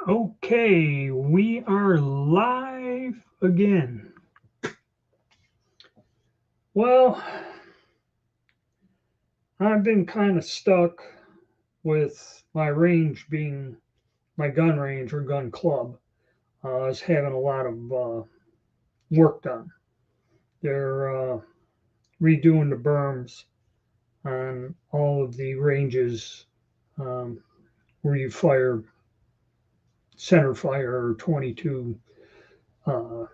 Okay, we are live again. Well, I've been kind of stuck with my range being my gun range or gun club. Is having a lot of work done. They're redoing the berms on all of the ranges um, where you fire center fire or 22 uh,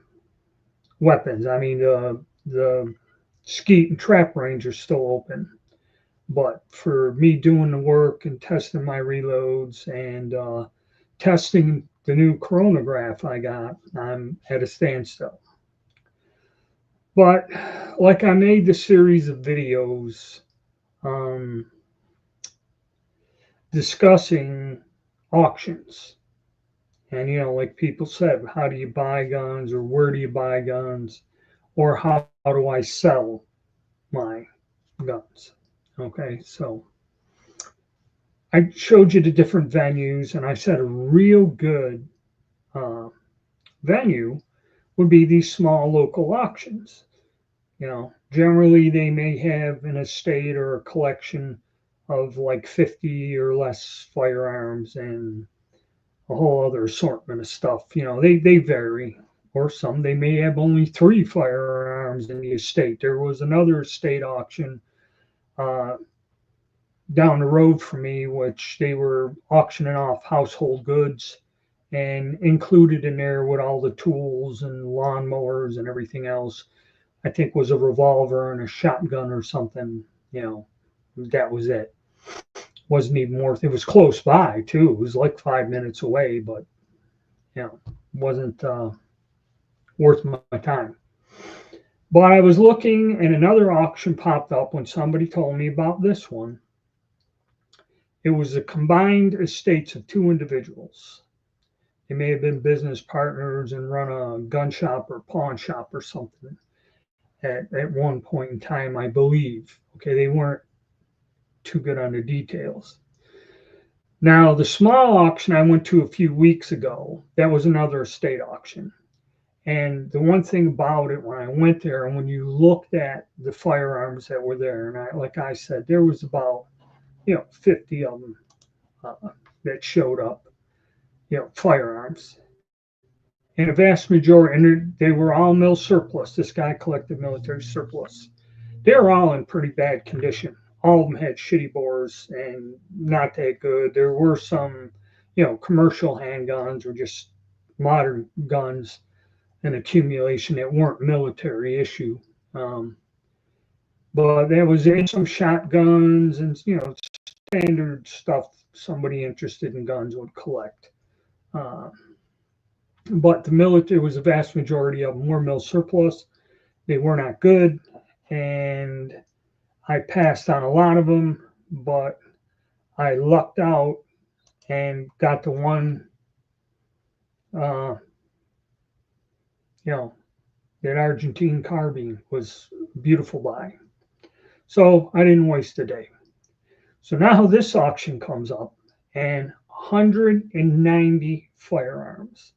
weapons. I mean, the skeet and trap range are still open. But for me doing the work and testing my reloads and testing the new chronograph I got, I'm at a standstill. But like I made the series of videos um, discussing auctions. And, like people said, how do you buy guns or where do you buy guns or how do I sell my guns? Okay, so I showed you the different venues, and I said a real good uh, venue would be these small local auctions. Generally they may have an estate or a collection of like 50 or less firearms and a whole other assortment of stuff. They vary, or some they may have only three firearms in the estate. There was another estate auction uh, down the road from me, which they were auctioning off household goods, and included in there with all the tools and lawnmowers and everything else, I think was a revolver and a shotgun or something. That was it. Wasn't even worth. It was close by too. It was like 5 minutes away, but wasn't worth my time. But I was looking, and another auction popped up when somebody told me about this one. It was the combined estates of two individuals. They may have been business partners and run a gun shop or pawn shop or something at one point in time, I believe. Okay, they weren't too good on the details. Now, the small auction I went to a few weeks ago, that was another estate auction. And the one thing about it when I went there, and when you looked at the firearms that were there, and like I said, there was about 50 of them that showed up, firearms. And a vast majority, and they were all mill surplus. This guy collected military surplus. They were all in pretty bad condition. All of them had shitty bores and not that good. There were some, commercial handguns or just modern guns and accumulation that weren't military issue. Um, but there was some shotguns and standard stuff somebody interested in guns would collect. Uh, but the military was a vast majority of them were mill surplus. They were not good, and I passed on a lot of them, but I lucked out and got the one, uh, you know, that Argentine carbine was beautiful buy. So I didn't waste a day. So now this auction comes up and 190 firearms,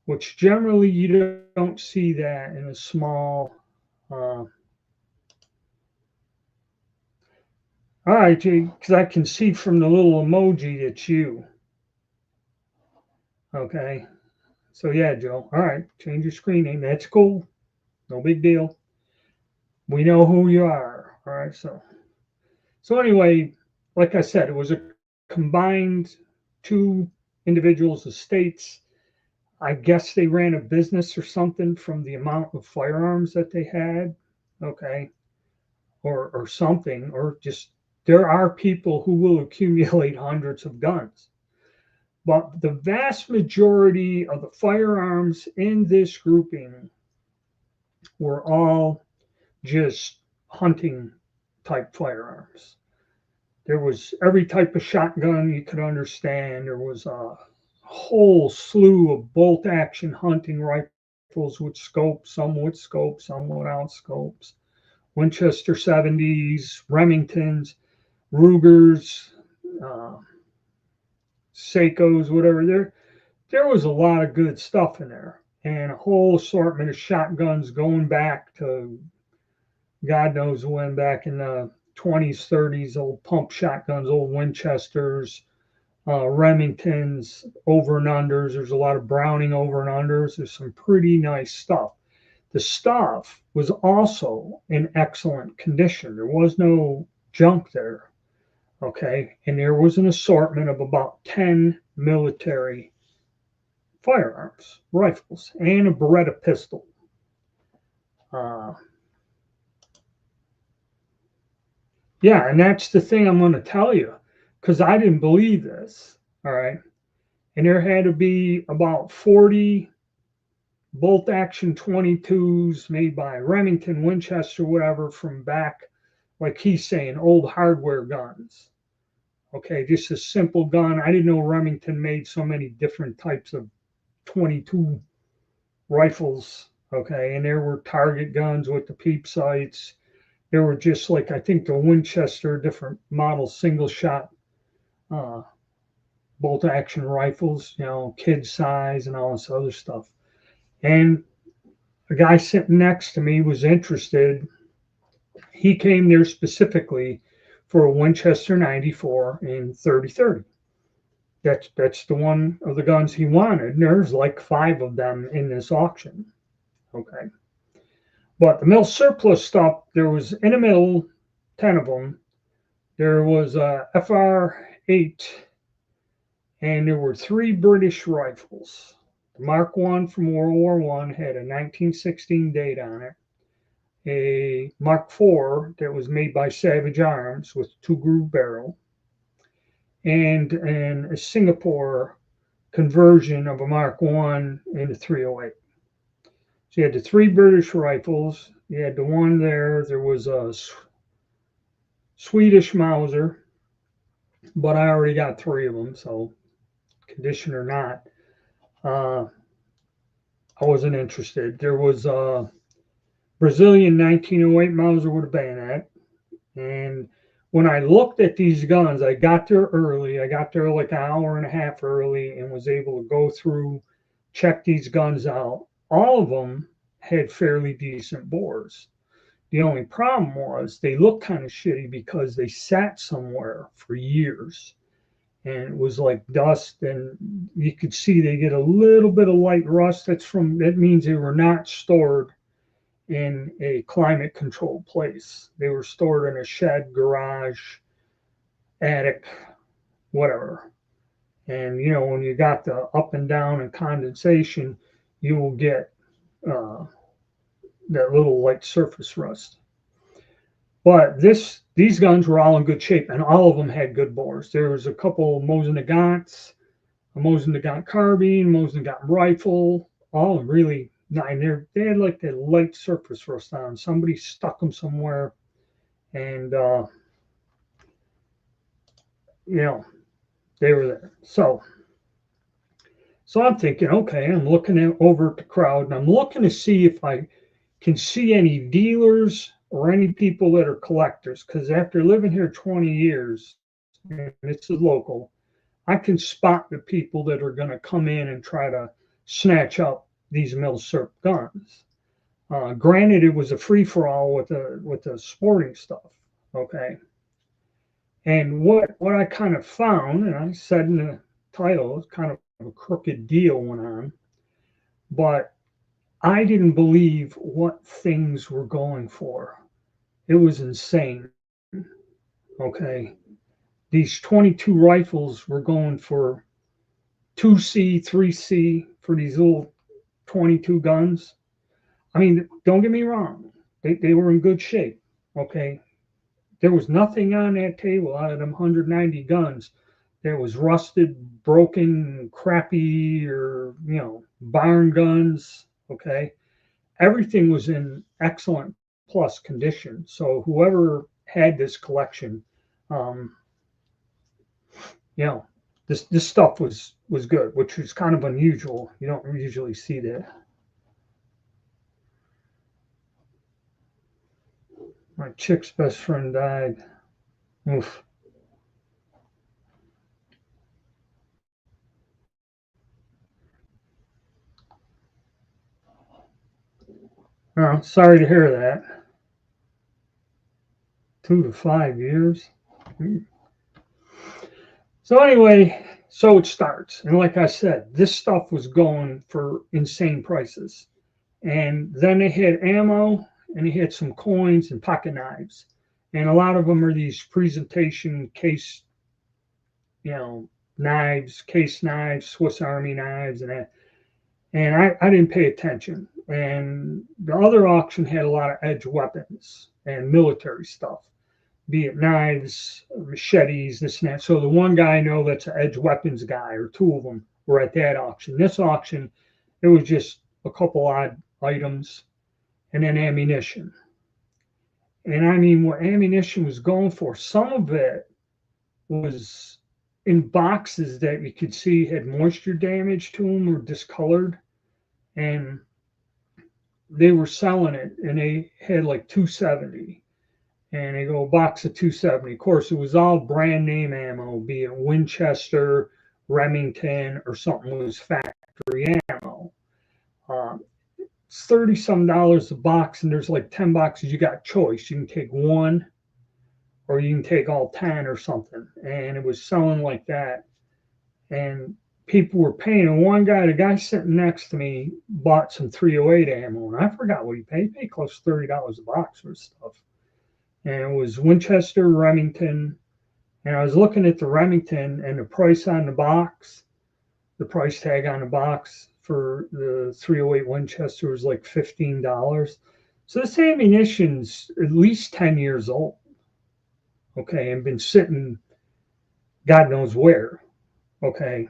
which generally you don't see that in a small. Uh, all right, because I can see from the little emoji that you. Okay. So yeah, Joe. All right, change your screen name. That's cool. No big deal. We know who you are. All right. So anyway, like I said, it was a combined two individuals' estates. I guess they ran a business or something from the amount of firearms that they had. Okay. Or something, or just there are people who will accumulate hundreds of guns. But the vast majority of the firearms in this grouping were all just hunting type firearms. There was every type of shotgun you could understand. There was a whole slew of bolt action hunting rifles with scopes, some with scopes, some without scopes, Winchester 70s, Remingtons, Rugers, uh, Seikos, whatever. there was a lot of good stuff in there, and a whole assortment of shotguns going back to God knows when, back in the 20s, 30s, old pump shotguns, old Winchesters, Remingtons, over and unders. There's a lot of Browning over and unders. There's some pretty nice stuff. The stuff was also in excellent condition. There was no junk there. Okay. And there was an assortment of about 10 military firearms, rifles, and a Beretta pistol. Uh, yeah. And that's the thing I'm going to tell you, because I didn't believe this. All right. And there had to be about 40 bolt action 22s made by Remington, Winchester, whatever, from back, like he's saying, old hardware guns. Okay, just a simple gun. I didn't know Remington made so many different types of 22 rifles. Okay, and there were target guns with the peep sights. There were just like, I think the Winchester, different model single shot uh, bolt action rifles, kid size and all this other stuff. And the guy sitting next to me was interested. He came there specifically for a Winchester 94 in 30-30. That's the one of the guns he wanted. And there's like 5 of them in this auction. Okay. But the mill surplus stuff, there was in the middle 10 of them. There was a FR8, and there were 3 British rifles. The Mark I from World War I had a 1916 date on it. A Mark IV that was made by Savage Arms with 2-groove barrel, and a Singapore conversion of a Mark I into 308. So you had the 3 British rifles. You had the one there. There was a Swedish Mauser, but I already got 3 of them, so condition or not, I wasn't interested. There was a Brazilian 1908 Mauser with a bayonet. And when I looked at these guns, I got there early. I got there like an hour and a half early and was able to go through, check these guns out. All of them had fairly decent bores. The only problem was they looked kind of shitty because they sat somewhere for years. And it was like dust, and you could see they get a little bit of light rust. That means they were not stored in a climate controlled place. They were stored in a shed, garage, attic, whatever. And when you got the up and down and condensation, you will get that little light surface rust. But these guns were all in good shape, and all of them had good bores. There was a couple of Mosin Nagants, a Mosin Nagant carbine, Mosin Nagant rifle, all really nice. They had like that light surface rust on. Somebody stuck them somewhere, and they were there. So I'm thinking, okay, I'm looking over at the crowd, and I'm looking to see if I can see any dealers or any people that are collectors, because after living here 20 years, and it's a local, I can spot the people that are going to come in and try to snatch up these Milsurp guns. Granted, it was a free for all with the sporting stuff. Okay, and what I kind of found, and I said in the title, it's kind of a crooked deal went on, but I didn't believe what things were going for. It was insane. Okay. These 22 rifles were going for 2C, 3C for these little 22 guns. I mean, don't get me wrong. They were in good shape. Okay. There was nothing on that table out of them 190 guns that was rusted, broken, crappy, or, barn guns. Okay. Everything was in excellent plus condition. So whoever had this collection, um, this stuff was good, which was kind of unusual. You don't usually see that. My chick's best friend died. Oof. Sorry to hear that. 2 to 5 years. So anyway, so it starts, and like I said, this stuff was going for insane prices. And then they had ammo, and they had some coins and pocket knives, and a lot of them are these presentation case, knives, case knives, Swiss Army knives, and that. And I didn't pay attention. And the other auction had a lot of edge weapons and military stuff, be it knives, machetes, this and that. So the one guy I know that's an edge weapons guy, or two of them, were at that auction. This auction, it was just a couple odd items and then ammunition. And I mean, what ammunition was going for, some of it was in boxes that you could see had moisture damage to them or discolored. And they were selling it, and they had like 270, and they go a box of 270. Of course, it was all brand name ammo, be it Winchester, Remington, or something was factory ammo. It's 30 some dollars a box, and there's like 10 boxes. You got choice. You can take one, or you can take all 10 or something. And it was selling like that. And people were paying. And one guy, the guy sitting next to me, bought some 308 ammo, and I forgot what he paid. He paid close to $30 a box for stuff. And it was Winchester, Remington. And I was looking at the Remington, and the price on the box, the price tag on the box for the 308 Winchester was like $15. So this ammunition's at least 10 years old, okay, and been sitting God knows where, okay.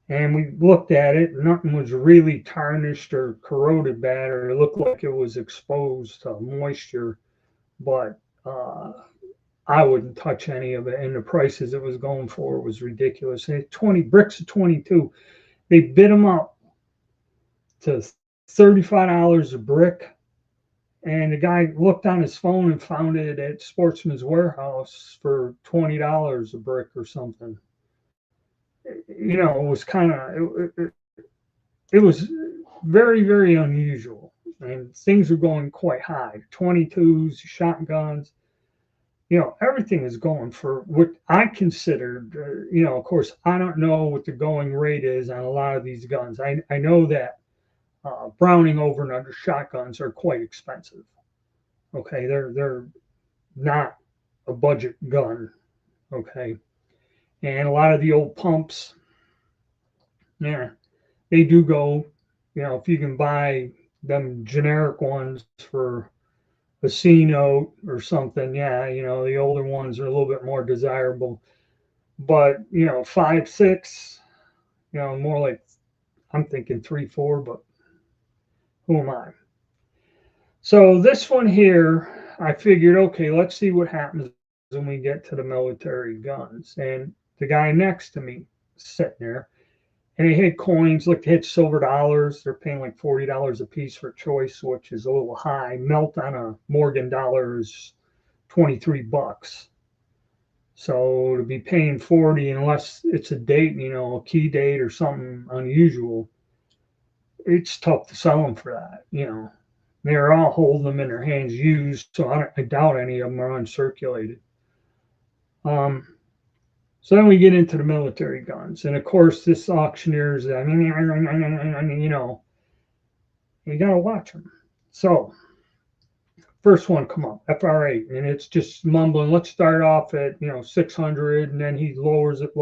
And we looked at it, nothing was really tarnished or corroded bad, or it looked like it was exposed to moisture, but I wouldn't touch any of it. And the prices it was going for was ridiculous. And 20 bricks of 22, they bid them up to $35 a brick. And the guy looked on his phone and found it at Sportsman's Warehouse for $20 a brick or something. It was kind of, it was very, very unusual. And things were going quite high. 22s, shotguns, everything is going for what I considered, of course, I don't know what the going rate is on a lot of these guns. I know that Browning over and under shotguns are quite expensive. Okay, they're not a budget gun. Okay, and a lot of the old pumps, yeah, they do go. If you can buy them generic ones for a C note or something, yeah, the older ones are a little bit more desirable. But 5.6, more like, I'm thinking 3.4, but who am I? So this one here, I figured, okay, let's see what happens when we get to the military guns. And the guy next to me sitting there, and he had coins, look, they had silver dollars. They're paying like $40 a piece for choice, which is a little high. Melt on a Morgan dollar is $23. So to be paying 40, unless it's a date, a key date or something unusual, it's tough to sell them for that. They're all holding them in their hands used, so I doubt any of them are uncirculated. So then we get into the military guns, and of course, this auctioneer's, you gotta watch them. So first one come up, FR8, and it's just mumbling. Let's start off at 600, and then he lowers it.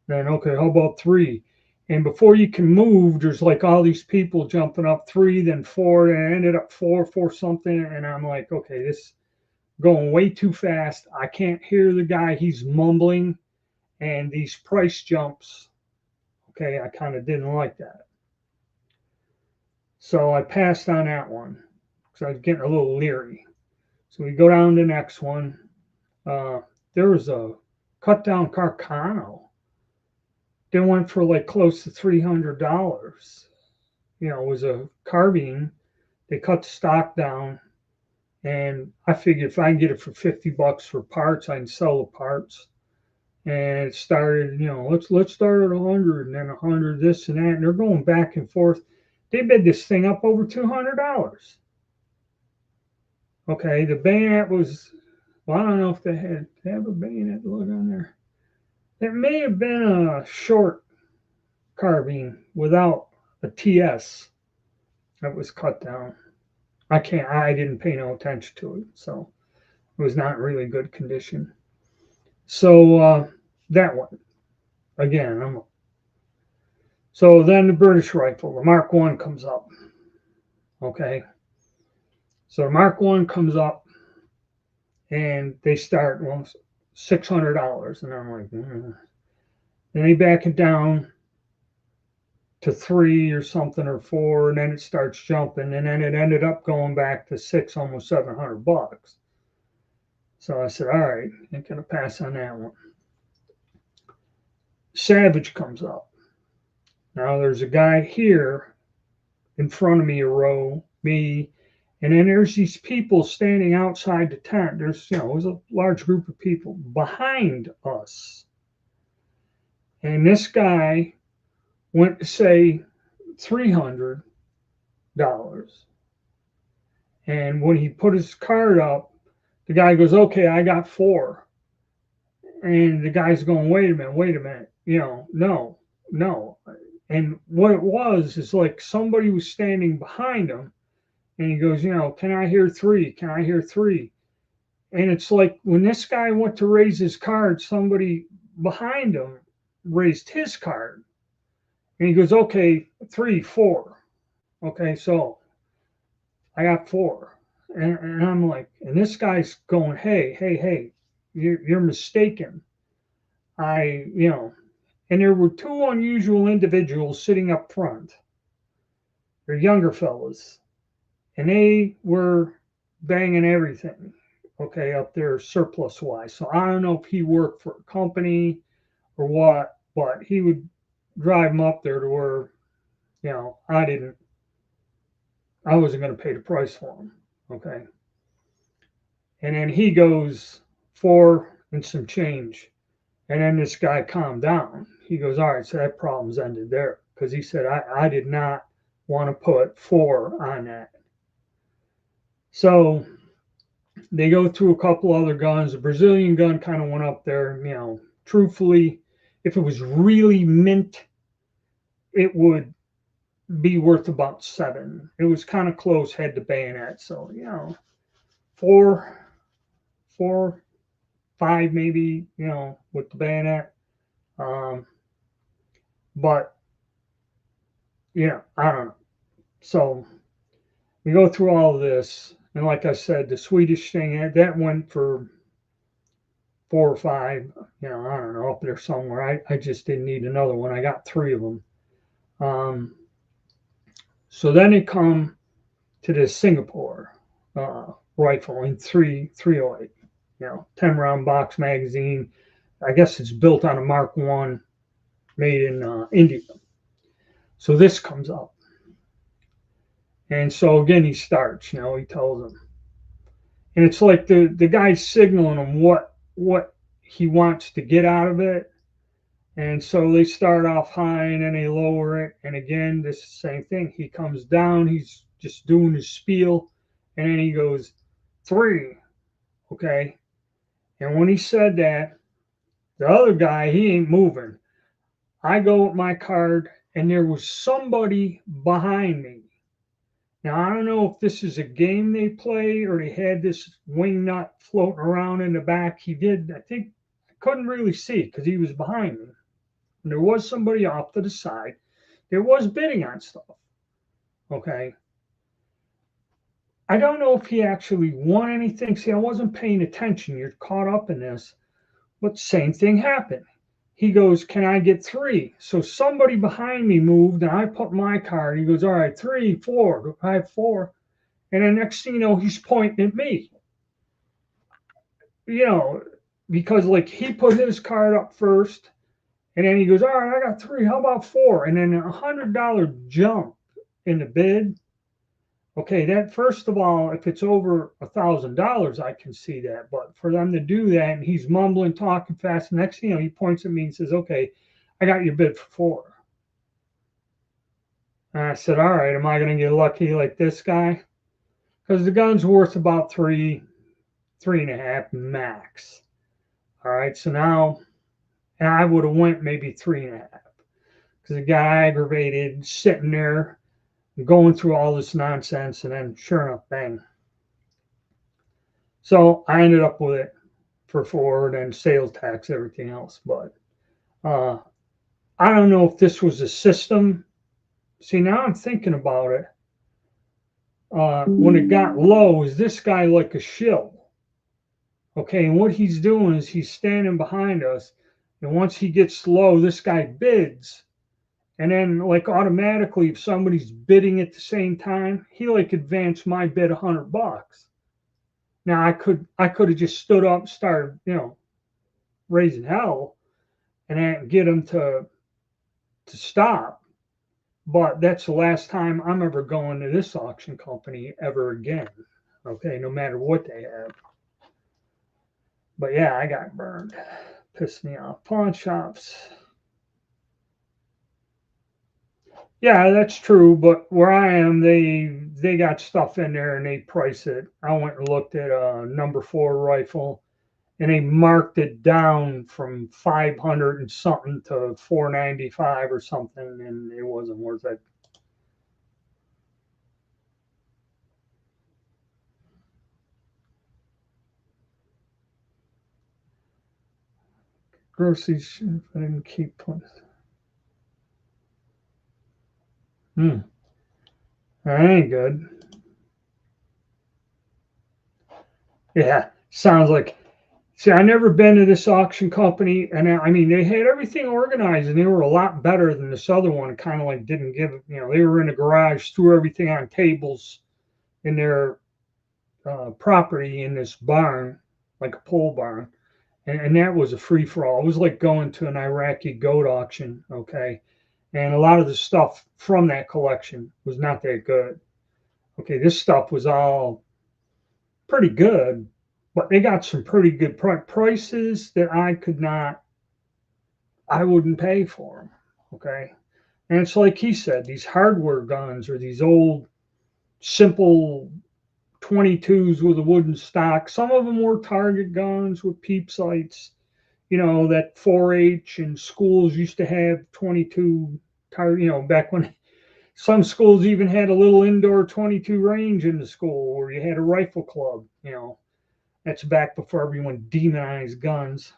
Then okay, how about 3? And before you can move, there's like all these people jumping up 3, then 4, and it ended up 4 something. And I'm like, okay, this going way too fast. I can't hear the guy. He's mumbling, and these price jumps. Okay, I kind of didn't like that. So I passed on that one because I was getting a little leery. So we go down to the next one. There was a cut down Carcano. They went for like close to $300. It was a carbine. They cut the stock down, and I figured if I can get it for $50 for parts, I can sell the parts. And it started, let's start at 100, and then 100, this and that. And they're going back and forth. They bid this thing up over $200. Okay, the bayonet was, well, I don't know if they have a bayonet look on there. It may have been a short carbine without a TS that was cut down. I didn't pay no attention to it, so it was not really good condition. So that one again. So then the British rifle, the Mark One, comes up. Okay, so the Mark One comes up, and they start $600, and I'm like, Then they back it down to 3 or something or 4, and then it starts jumping, and then it ended up going back to 6, almost $700. So I said, all right, I'm gonna pass on that one. Savage comes up. Now there's a guy here in front of me, a row, me, and then there's these people standing outside the tent. There's a large group of people behind us. And this guy went to say $300. And when he put his card up, the guy goes, okay, I got 4. And the guy's going, wait a minute, no. And what it was is like somebody was standing behind him, and he goes, can I hear 3? Can I hear 3? And it's like when this guy went to raise his card, somebody behind him raised his card. And he goes, okay, 3, 4. Okay, so I got 4. And I'm like, and this guy's going, hey, you're mistaken. And there were 2 unusual individuals sitting up front. They're younger fellas, and they were banging everything, okay, up there surplus wise. So I don't know if he worked for a company or what, but he would drive them up there to where, I wasn't going to pay the price for them, okay. And then he goes 4 and some change. And then this guy calmed down. He goes, all right, so that problem's ended there. Because he said, I did not want to put 4 on that. So they go through a couple other guns. The Brazilian gun kind of went up there. Truthfully, if it was really mint, it would be worth about 7. It was kind of close head to bayonet. So, 4, 5 maybe, with the bayonet. But, I don't know. So we go through all of this. And like I said, the Swedish thing, that went for 4 or 5, I don't know, up there somewhere. I just didn't need another one. I got 3 of them. So then they come to this Singapore rifle in 308, 10 round box magazine. I guess it's built on a Mark One made in India. So this comes up. And so again, he starts, he tells them. And it's like the guy's signaling him what he wants to get out of it. And so they start off high and then they lower it. And again, this is the same thing. He comes down, he's just doing his spiel. And then he goes, 3. Okay. And when he said that, the other guy, he ain't moving. I go with my card, and there was somebody behind me. Now, I don't know if this is a game they play or they had this wing nut floating around in the back. He did, I think, I couldn't really see because he was behind me. And there was somebody off to the side. There was bidding on stuff. Okay. I don't know if he actually won anything. See, I wasn't paying attention. You're caught up in this. But same thing happened. He goes, can I get 3? So somebody behind me moved, and I put my card. He goes, all right, 3, 4. I have 4. And then next thing you know, he's pointing at me. Because like he put his card up first, and then he goes, all right, I got 3. How about 4? And then $100 jump in the bid. Okay, that first of all, if it's over $1,000, I can see that. But for them to do that, and he's mumbling, talking fast, next thing he points at me and says, "Okay, I got your bid for 4." And I said, all right, am I going to get lucky like this guy? Because the gun's worth about three and a half max. All right, so now, and I would have went maybe three and a half because the guy aggravated, sitting there, going through all this nonsense, and then sure enough, bang. So I ended up with it for Ford and sales tax, everything else. But uh, I don't know if this was a system. See, now I'm thinking about it. When it got low, is this guy like a shill? Okay, and what he's doing is he's standing behind us, and once he gets low, this guy bids, and then like automatically, if somebody's bidding at the same time, he like advanced my bid $100. Now I could have just stood up, and started raising hell, and then get him to stop. But that's the last time I'm ever going to this auction company ever again. Okay, no matter what they have. But yeah, I got burned. Pissed me off. Pawn shops. Yeah, that's true. But where I am, they got stuff in there and they price it. I went and looked at a number 4 rifle, and they marked it down from 500 and something to 495 or something, and it wasn't worth it. Groceries, I didn't keep putting. That ain't good. Yeah, sounds like. See, I never been to this auction company, and I mean they had everything organized, and they were a lot better than this other one. Kind of like didn't give, they were in the garage, threw everything on tables in their property in this barn, like a pole barn, and that was a free for all. It was like going to an Iraqi goat auction, okay, and a lot of the stuff from that collection was not that good. Okay, this stuff was all pretty good, but they got some pretty good prices that I wouldn't pay for them. Okay. And it's like he said, these hardware guns or these old simple 22s with a wooden stock. Some of them were target guns with peep sights. That 4-H and schools used to have 22 target, back when some schools even had a little indoor 22 range in the school where you had a rifle club. That's back before everyone demonized guns.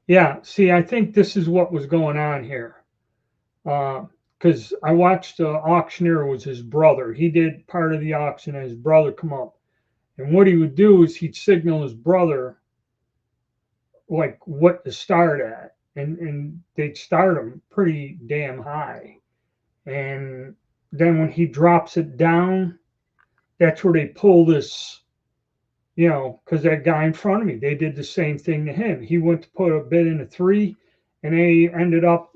Yeah, see, I think this is what was going on here. Because I watched the auctioneer was his brother. He did part of the auction, and his brother come up. And what he would do is he'd signal his brother like what to start at, and they'd start him pretty damn high. And then when he drops it down, that's where they pull this. Because that guy in front of me, they did the same thing to him. He went to put a bid in a 3, and they ended up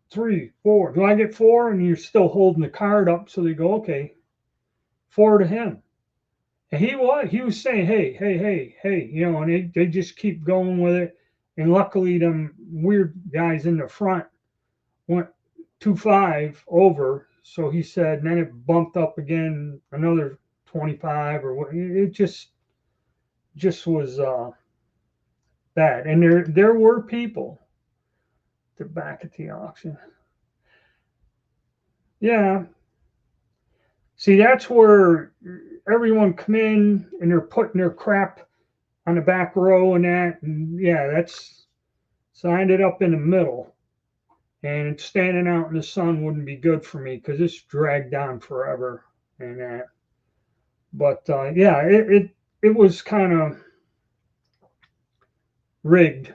3, 4. Do I get 4? And you're still holding the card up, so they go, okay, 4 to him. And he was saying, hey, hey, hey, hey, and they just keep going with it. And luckily, them weird guys in the front went 2.5 over. So he said, and then it bumped up again another 25 or what. It just was bad. And there were people to back at the auction. Yeah. See, that's where everyone come in and they're putting their crap on the back row and that. And yeah, that's so I ended up in the middle. And standing out in the sun wouldn't be good for me because it's dragged on forever and that. But yeah, it was kind of rigged.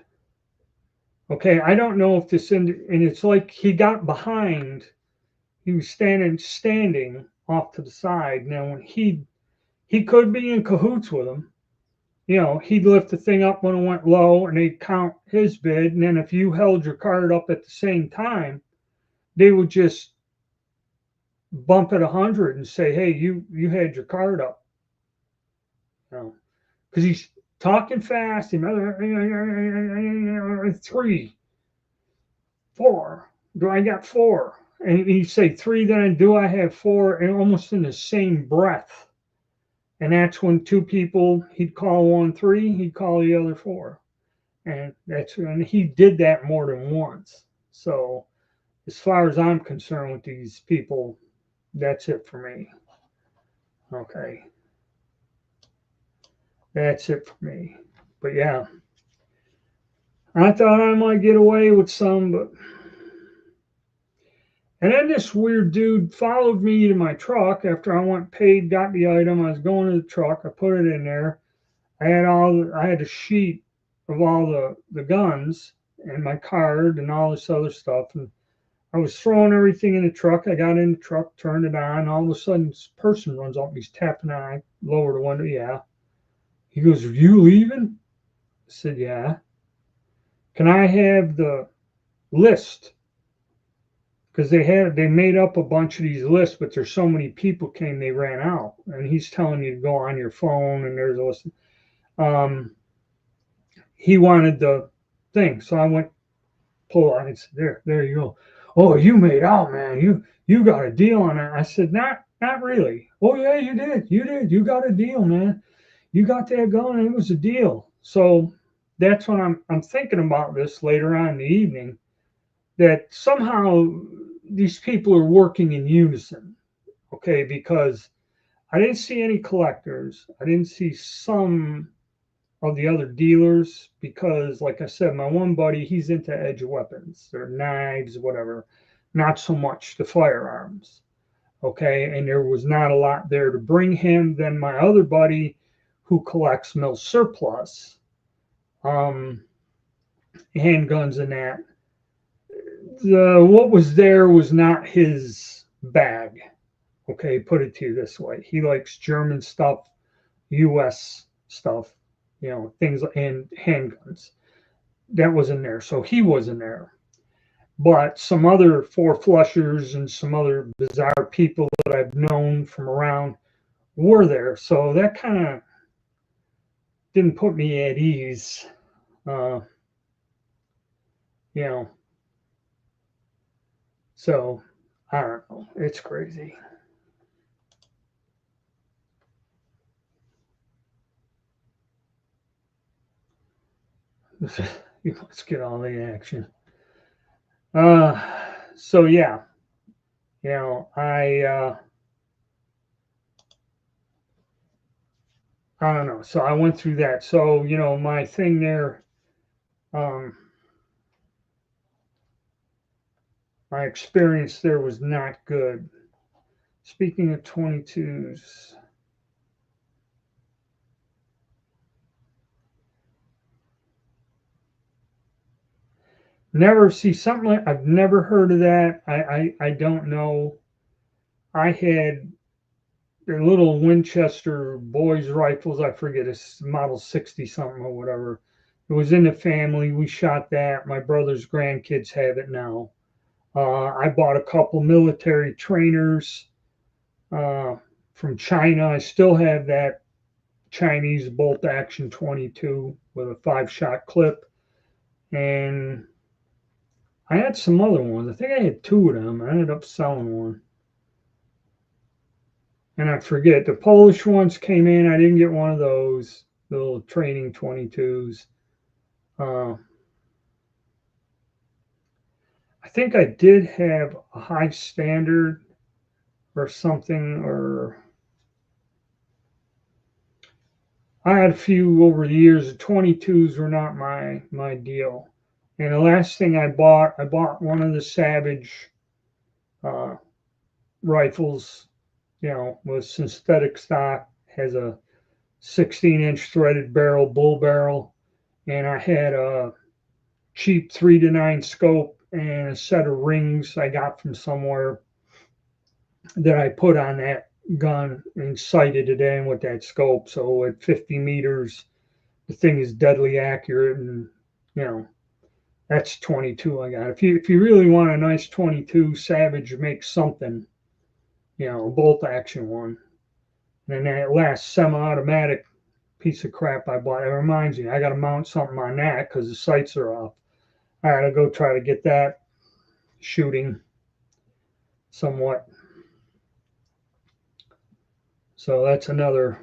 Okay, I don't know if this and it's like he got behind. He was standing off to the side. Now when he could be in cahoots with him. He'd lift the thing up when it went low and they'd count his bid. And then if you held your card up at the same time, they would just bump it 100 and say, hey, you had your card up. Because he's talking fast, 3, 4. Do I got 4? And he'd say 3, then do I have 4? And almost in the same breath. And that's when 2 people, he'd call one 3, he'd call the other 4. And he did that more than once. So as far as I'm concerned with these people, that's it for me. Okay. That's it for me. But yeah, I thought I might get away with some, but. And then this weird dude followed me to my truck after I went paid, got the item. I was going to the truck. I put it in there. I had a sheet of all the guns and my card and all this other stuff. And I was throwing everything in the truck. I got in the truck, turned it on. All of a sudden, this person runs up. He's tapping on. I lower the window. Yeah. He goes, "Are you leaving?" I said, "Yeah." "Can I have the list?" Because they made up a bunch of these lists, but there's so many people came, they ran out. And he's telling you to go on your phone, and there's a list. He wanted the thing, so I went pull on it. There you go. "Oh, you made out, man. You got a deal on it." I said, not really." "Oh yeah, you did. You got a deal, man. You got that gun, and it was a deal." So that's when I'm thinking about this later on in the evening, that somehow these people are working in unison. Okay, because I didn't see any collectors. I didn't see some of the other dealers because, like I said, my one buddy, he's into edge weapons or knives, whatever, not so much the firearms. Okay, and there was not a lot there to bring him. Then my other buddy, who collects mil surplus, handguns and that, what was there was not his bag. Okay, put it to you this way: he likes German stuff, U.S. stuff, things and handguns. That wasn't there, so he wasn't there. But some other four flushers and some other bizarre people that I've known from around were there, so that kind of didn't put me at ease. Uh, you know, so I don't know. It's crazy. Let's get all the action. So yeah, I don't know. So I went through that. So my thing there, um, my experience there was not good. Speaking of 22s, never see something like I've never heard of that. I don't know. I had the little Winchester boys rifles. I forget, it's model 60 something or whatever. It was in the family. We shot that. My brother's grandkids have it now. I bought a couple military trainers from China. I still have that Chinese bolt action 22 with a 5-shot clip. And I had some other ones. I think I had 2 of them. I ended up selling one. And I forget, the Polish ones came in. I didn't get one of those little training 22s. I think I did have a high standard or something, or I had a few over the years. The 22s were not my deal. And the last thing I bought one of the Savage rifles, with synthetic stock, has a 16-inch threaded barrel, bull barrel, and I had a cheap 3-9 scope and a set of rings I got from somewhere that I put on that gun and sighted it in with that scope. So at 50 meters, the thing is deadly accurate, and that's 22 I got. If you really want a nice 22, Savage makes something, a bolt action one, and that last semi-automatic piece of crap I bought. It reminds me, I got to mount something on that because the sights are off. I got to go try to get that shooting somewhat. So that's another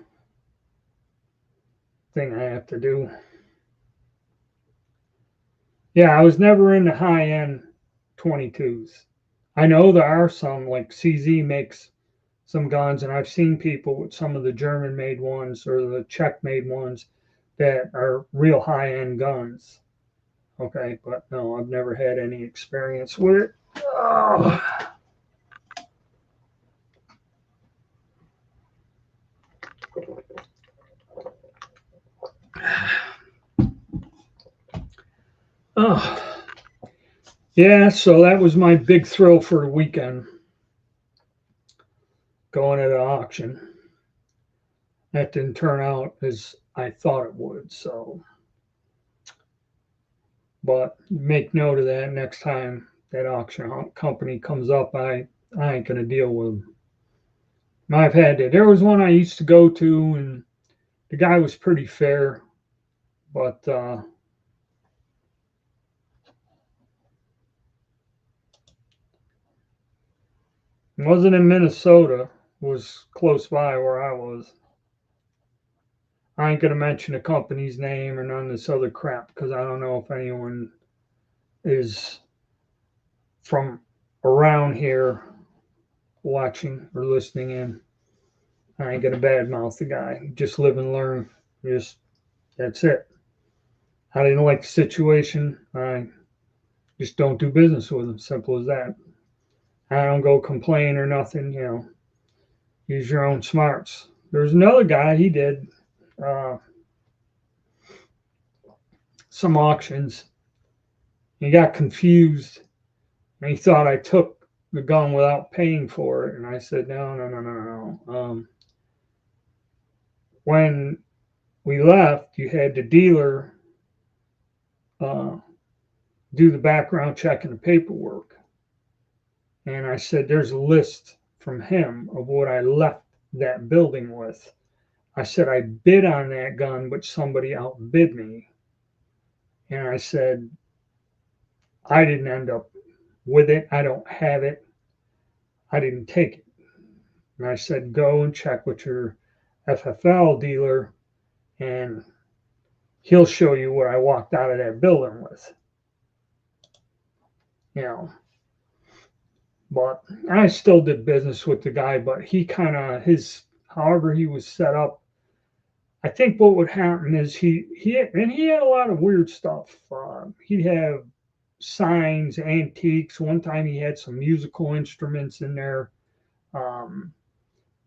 thing I have to do. Yeah, I was never into high end 22s. I know there are some, like CZ makes some guns, and I've seen people with some of the German made ones or the Czech made ones that are real high end guns. Okay, but no, I've never had any experience with it. Oh. Oh. Yeah, so that was my big thrill for the weekend, going to the auction. That didn't turn out as I thought it would, so. But make note of that next time that auction company comes up. I ain't gonna deal with them. I've had that. There was one I used to go to, and the guy was pretty fair, but it wasn't in Minnesota. It was close by where I was. I ain't gonna mention the company's name or none of this other crap because I don't know if anyone is from around here watching or listening in. I ain't gonna badmouth the guy. Just live and learn. Just that's it. I didn't like the situation. I just don't do business with him. Simple as that. I don't go complain or nothing. Use your own smarts. There's another guy. He did uh, some auctions. He got confused and he thought I took the gun without paying for it. And I said, no, no, no, no, no. When we left, you had the dealer uh, do the background check and the paperwork. And I said, there's a list from him of what I left that building with. I said, I bid on that gun, but somebody outbid me. And I said, I didn't end up with it. I don't have it. I didn't take it. And I said, go and check with your FFL dealer and he'll show you what I walked out of that building with. You know, but I still did business with the guy, but he kind of, however he was set up, I think what would happen is he had a lot of weird stuff. He'd have signs, antiques. One time he had some musical instruments in there, um,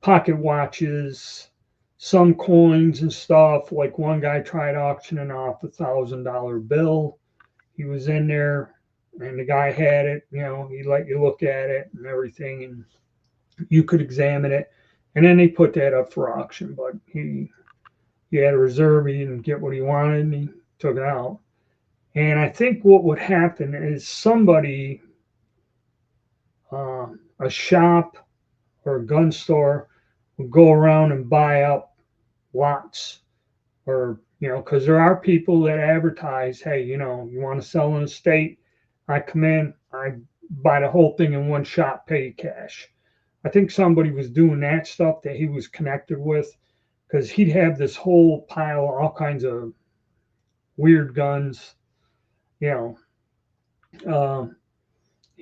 pocket watches, some coins and stuff. Like one guy tried auctioning off $1,000 bill. He was in there, and the guy had it. He let you look at it and everything, and you could examine it. And then they put that up for auction, but he had a reserve. He didn't get what he wanted, and he took it out. And I think what would happen is somebody, a shop or a gun store, would go around and buy up lots, or because there are people that advertise, hey, you want to sell an estate, I come in, I buy the whole thing in one shot, pay you cash. I think somebody was doing that stuff that he was connected with, because he'd have this whole pile of all kinds of weird guns. He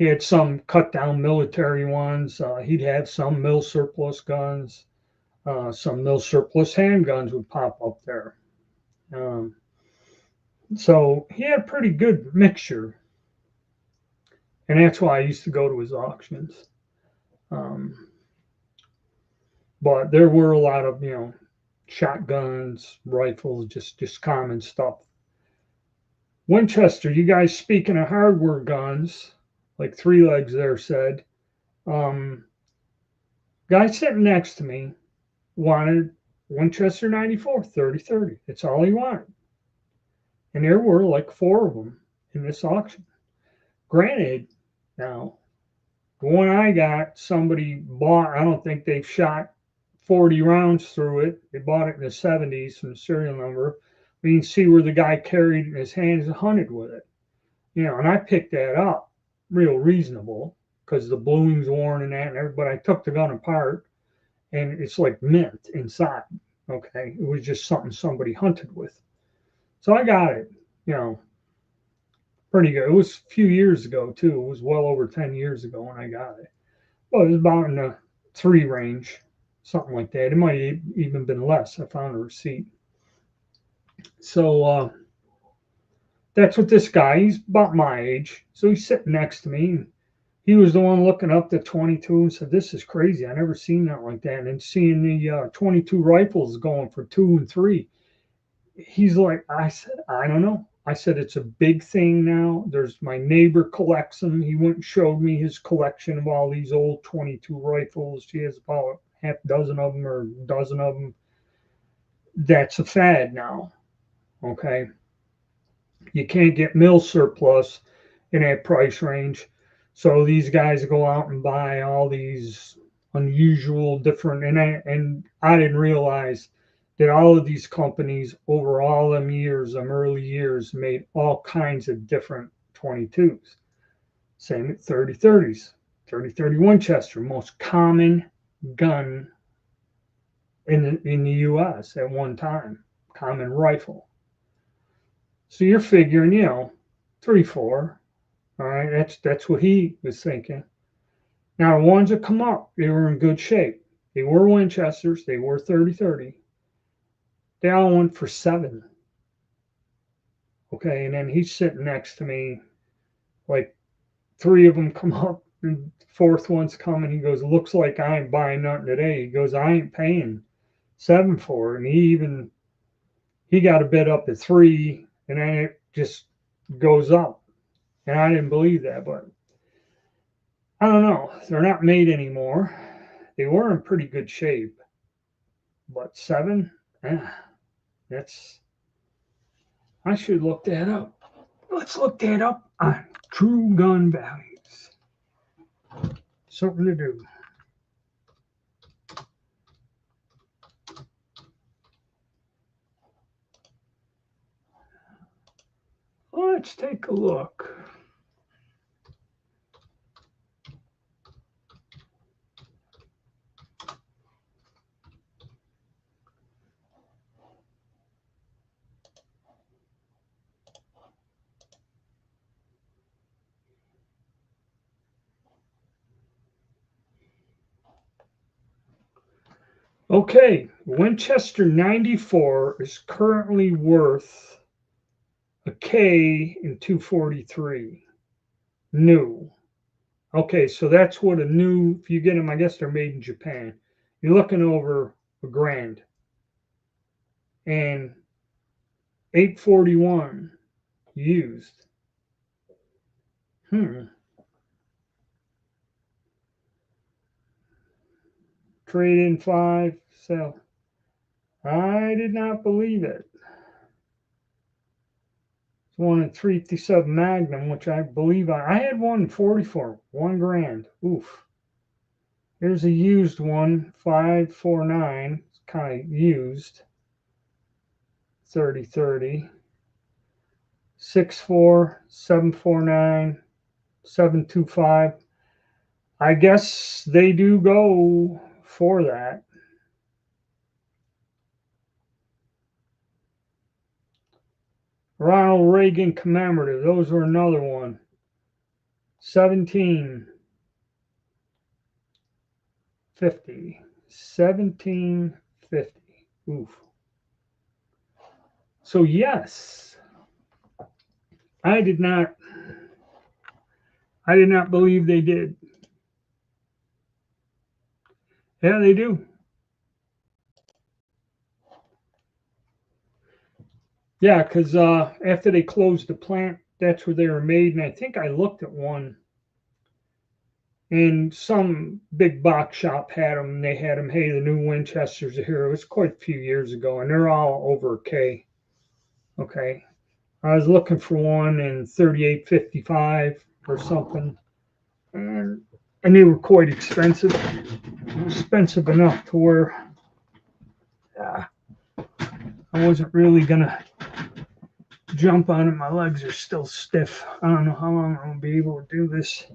had some cut down military ones. He'd have some mil surplus guns. Some mil surplus handguns would pop up there. So he had a pretty good mixture. And that's why I used to go to his auctions. But there were a lot of, shotguns, rifles, just common stuff. Winchester, you guys, speaking of hardware guns, like Three Legs there said, guy sitting next to me wanted Winchester 94 30-30. That's all he wanted. And there were like 4 of them in this auction. Granted, now, the one I got, somebody bought, I don't think they've shot 40 rounds through it. They bought it in the 70s from the serial number. But you can see where the guy carried it in his hands and hunted with it. And I picked that up real reasonable because the bluing's worn and that and everything. But I took the gun apart and it's like mint inside. Okay. It was just something somebody hunted with. So I got it, pretty good. It was a few years ago too. It was well over 10 years ago when I got it. Well, it was about in the 3 range, something like that. It might have even been less. I found a receipt. So that's what this guy, he's about my age. So he's sitting next to me. And he was the one looking up the 22 and said, "This is crazy. I never seen that like that." And seeing the 22 rifles going for 2 and 3. He's like, I said, "I don't know." I said, "It's a big thing now. There's my neighbor collects them." He went and showed me his collection of all these old 22 rifles. He has about half a dozen of them or a dozen of them. That's a fad now. Okay. You can't get mill surplus in that price range. So these guys go out and buy all these unusual different, and I didn't realize that all of these companies over all them years, them early years, made all kinds of different 22s. Same at 30-30s. 30-30 Winchester, most common gun in the U.S. at one time, common rifle. So you're figuring, 3-4. All right, that's what he was thinking. Now, the ones that come up, they were in good shape. They were Winchesters. They were 30-30. They all went for 7. Okay, and then he's sitting next to me, like 3 of them come up, and the 4th one's coming. He goes, "Looks like I ain't buying nothing today." He goes, "I ain't paying 7 for it." And he got a bid up to 3, and then it just goes up. And I didn't believe that, but I don't know. They're not made anymore. They were in pretty good shape, but 7, I should look that up. Let's look that up on True Gun Values. Something to do. Let's take a look. Okay, Winchester 94 is currently worth a K in 243. New. Okay, so that's what a new, if you get them, I guess they're made in Japan. You're looking over $1,000. And 841 used. Trade in 5, sell. I did not believe it. It's one in 357 Magnum, which I believe I had one in 44, $1,000. Oof. Here's a used one, 549. It's kind of used. 30-30. 64, 749, 725. I guess they do go for that. Ronald Reagan commemorative. Those were another one. 1750. 1750. Oof. So yes, I did not believe they did. Yeah, they do. Yeah, because after they closed the plant, that's where they were made. And I think I looked at one, and some big box shop had them. And they had them, "Hey, the new Winchesters are here." It was quite a few years ago, and they're all over a K. Okay. I was looking for one in 3855 or something, and they were quite expensive enough to where I wasn't really gonna jump on it. My legs are still stiff. I don't know how long I'm gonna be able to do this.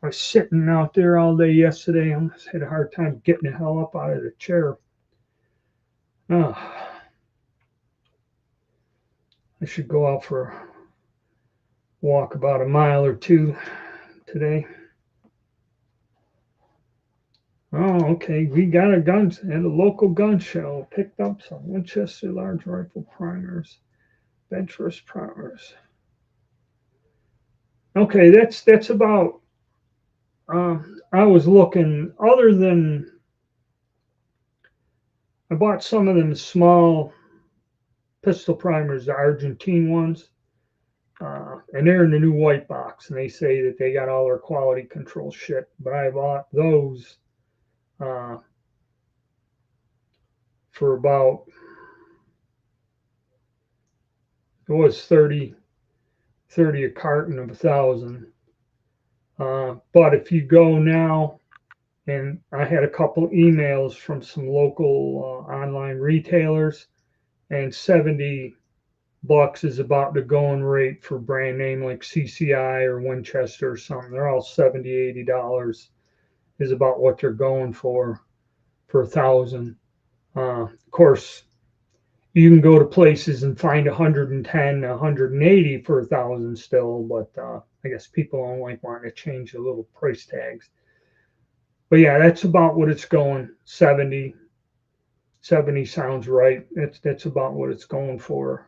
I was sitting out there all day yesterday. I almost had a hard time getting the hell up out of the chair. Oh, I should go out for a walk about a mile or two today. Oh, okay. We got a gun at a local gun show. Picked up some Winchester large rifle primers, benchless primers. Okay, that's about. I was looking. Other than I bought some of them small pistol primers, the Argentine ones, and they're in the new white box. And they say that they got all their quality control shit. But I bought those uh, for about it was 30 a carton of 1,000. But if you go now, and I had a couple emails from some local online retailers, and $70 is about the going rate for brand name like CCI or Winchester or something. They're all $70, $80 is about what they're going for 1,000. Of course, you can go to places and find 110, 180 for 1,000 still, but I guess people don't like wanting to change the little price tags. But yeah, that's about what it's going. 70 sounds right. That's about what it's going for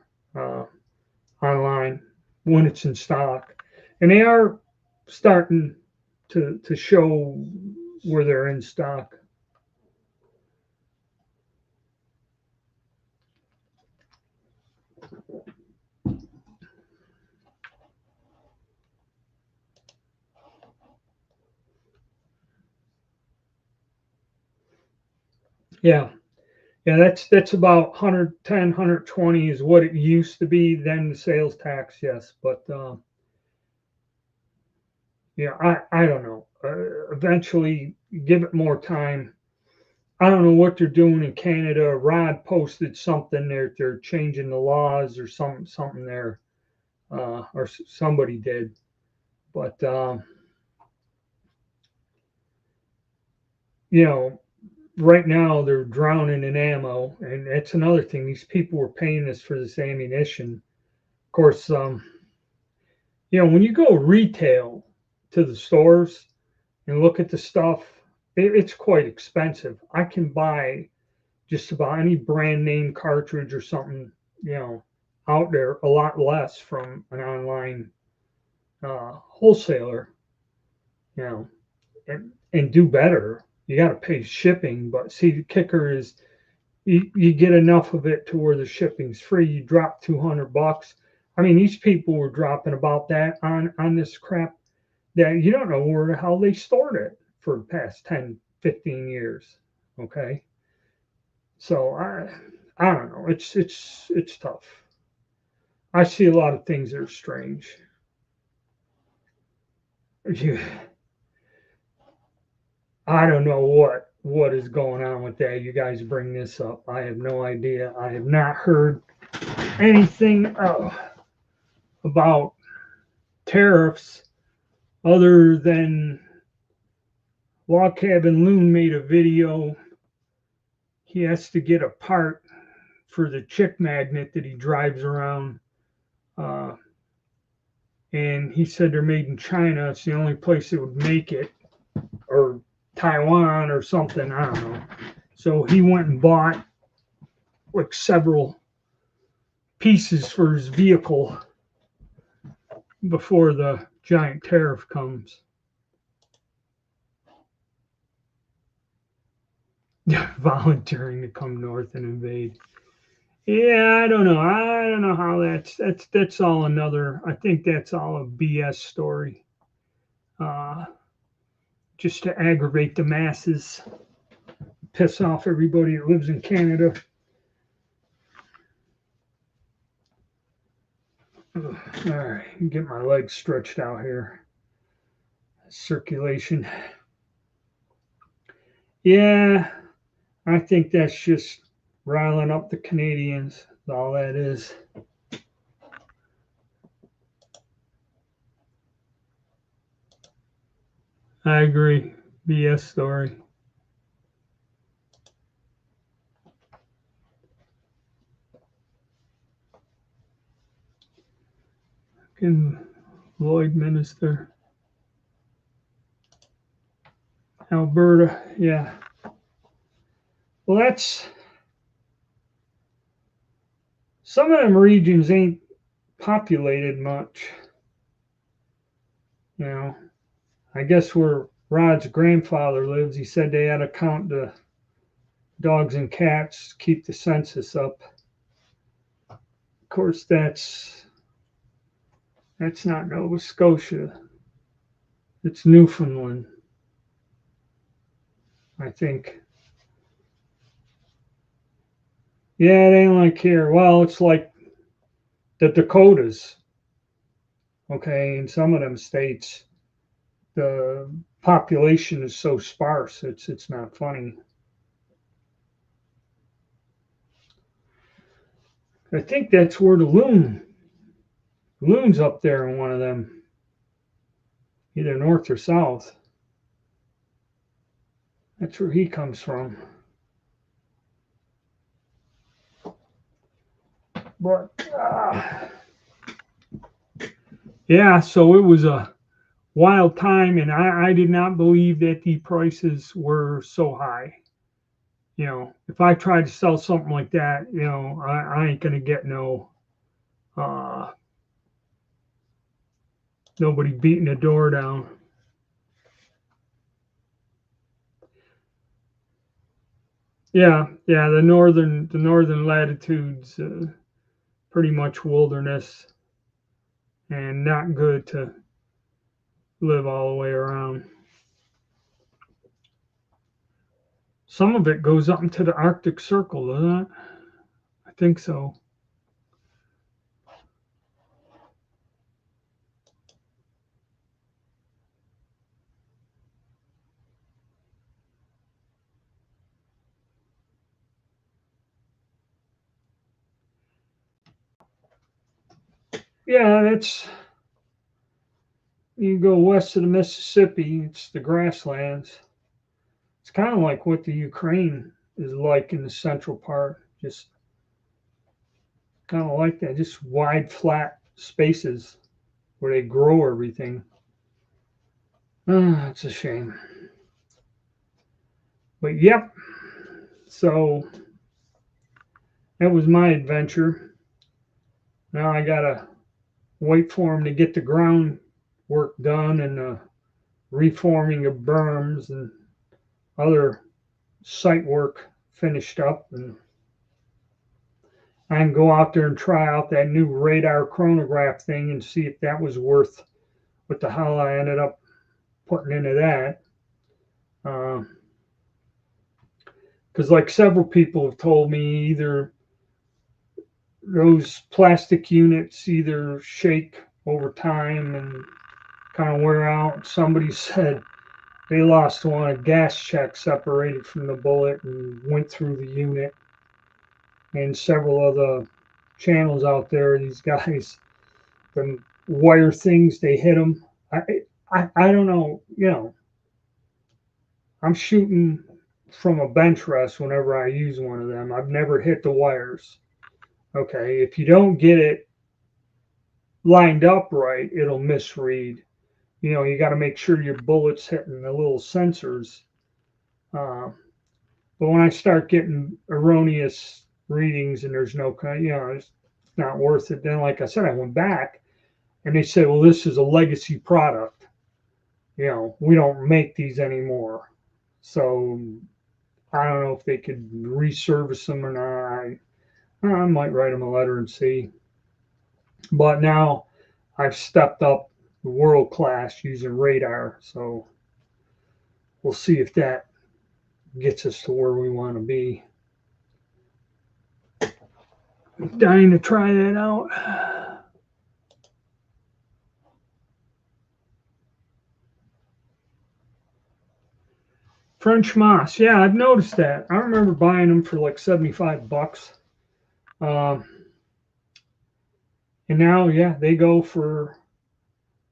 online when it's in stock, and they are starting to show where they're in stock. Yeah, yeah, that's about 110, 120 is what it used to be. Then the sales tax, yes, but yeah, I don't know. Eventually, give it more time. I don't know what they're doing in Canada. Rod posted something there. They're changing the laws or something there, or somebody did. But you know, right now they're drowning in ammo, and that's another thing. These people were paying us for this ammunition. Of course, when you go retail to the stores and look at the stuff, it's quite expensive. I can buy just about any brand name cartridge or something, you know, out there a lot less from an online wholesaler, you know, and do better. You got to pay shipping, but see, the kicker is you get enough of it to where the shipping's free. You drop $200. I mean, these people were dropping about that on this crap that you don't know where the hell they stored it for the past 10, 15 years. Okay. So I don't know. It's tough. I see a lot of things that are strange. You, I don't know what is going on with that. You guys bring this up. I have no idea. I have not heard anything about tariffs other than Log Cabin Loon made a video. He has to get a part for the chick magnet that he drives around. And he said they're made in China. It's the only place that would make it, or Taiwan or something. I don't know. So he went and bought like several pieces for his vehicle before the giant tariff comes. Volunteering to come north and invade. Yeah, I don't know. I don't know how that's all another. I think that's all a BS story, just to aggravate the masses, piss off everybody that lives in Canada. All right, get my legs stretched out here. Circulation. Yeah, I think that's just riling up the Canadians. That's all that is. I agree. BS story. Fucking Lloyd Minister. Alberta, yeah. Well, that's some of them regions ain't populated much. You know, I guess where Rod's grandfather lives, he said they had to count the dogs and cats, keep the census up. Of course, that's not Nova Scotia. It's Newfoundland, I think. Yeah, it ain't like here. Well, it's like the Dakotas. Okay, in some of them states, the population is so sparse. It's not funny. I think that's where the loon's up there in one of them, either north or south. That's where he comes from. But yeah, so it was a wild time, and I did not believe that the prices were so high. You know, if I tried to sell something like that, you know, I ain't gonna get uh, nobody beating the door down. Yeah, yeah, the northern latitudes, pretty much wilderness and not good to live all the way around. Some of it goes up into the Arctic Circle, doesn't it? I think so. Yeah, it's you go west of the Mississippi, it's the grasslands. It's kind of like what the Ukraine is like in the central part, just kind of like that, just wide, flat spaces where they grow everything. Ah, it's a shame. But yep, so that was my adventure. Now I gotta wait for them to get the ground work done and the reforming of berms and other site work finished up, and I can go out there and try out that new radar chronograph thing and see if that was worth what the hell I ended up putting into that. Because, like several people have told me, either those plastic units either shake over time and kind of wear out. Somebody said they lost one, a gas check separated from the bullet and went through the unit. And several other channels out there, these guys, the wire things, they hit them. I don't know, you know, I'm shooting from a bench rest whenever I use one of them. I've never hit the wires. Okay, if you don't get it lined up right, it'll misread. You know, you got to make sure your bullet's hitting the little sensors. Uh, but when I start getting erroneous readings and there's no kind, you know, it's not worth it. Then, like I said, I went back and they said, well, this is a legacy product. You know, we don't make these anymore. So I don't know if they could reservice them or not. I might write them a letter and see. But now I've stepped up world class using radar. So we'll see if that gets us to where we want to be. I'm dying to try that out. French moss. Yeah, I've noticed that. I remember buying them for like 75 bucks. Um, and now, yeah, they go for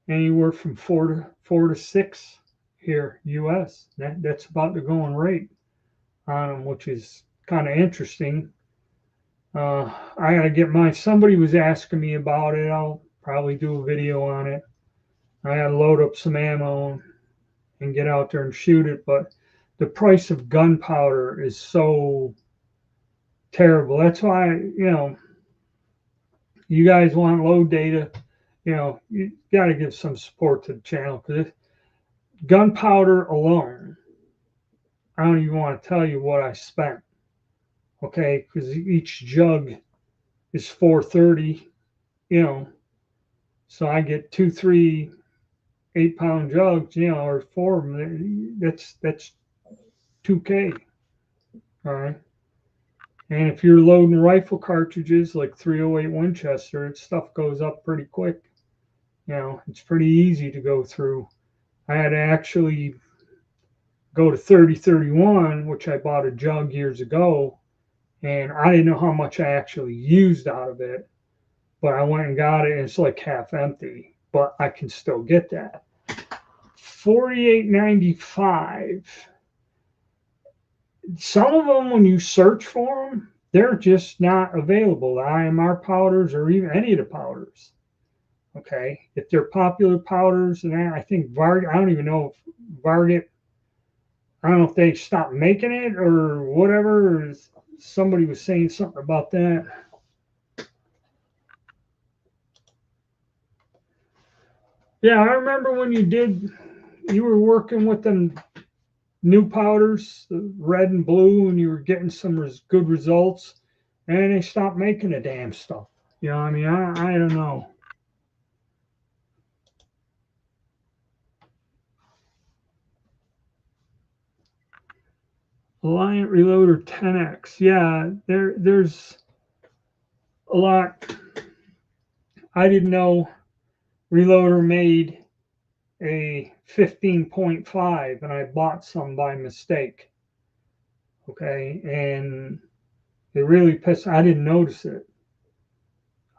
anywhere from four to six here, US. That's about the going rate on them, which is kind of interesting. I gotta get mine. Somebody was asking me about it. I'll probably do a video on it. I gotta load up some ammo and get out there and shoot it. But the price of gunpowder is so terrible. That's why, you guys want load data, you got to give some support to the channel because gunpowder alone, I don't even want to tell you what I spent. Okay, because each jug is 430, so I get 2, 3 8-pound jugs, or four of them. That's 2K. All right. And if you're loading rifle cartridges like 308 Winchester, stuff goes up pretty quick. It's pretty easy to go through. I had to actually go to 3031, which I bought a jug years ago, and I didn't know how much I actually used out of it, but I went and got it, and it's like half empty, but I can still get that. $48.95. Some of them, when you search for them, they're just not available. The IMR powders or even any of the powders. Okay, if they're popular powders, and I think Varget, I don't even know if Varget, I don't know if they stopped making it or whatever. Somebody was saying something about that. Yeah, I remember when you were working with them new powders, the red and blue, and you were getting some good results, and they stopped making the damn stuff. I mean, I don't know. Alliant Reloader 10X. Yeah, there's a lot. I didn't know Reloader made a 15.5 and I bought some by mistake. Okay, and it really pissed. I didn't notice it.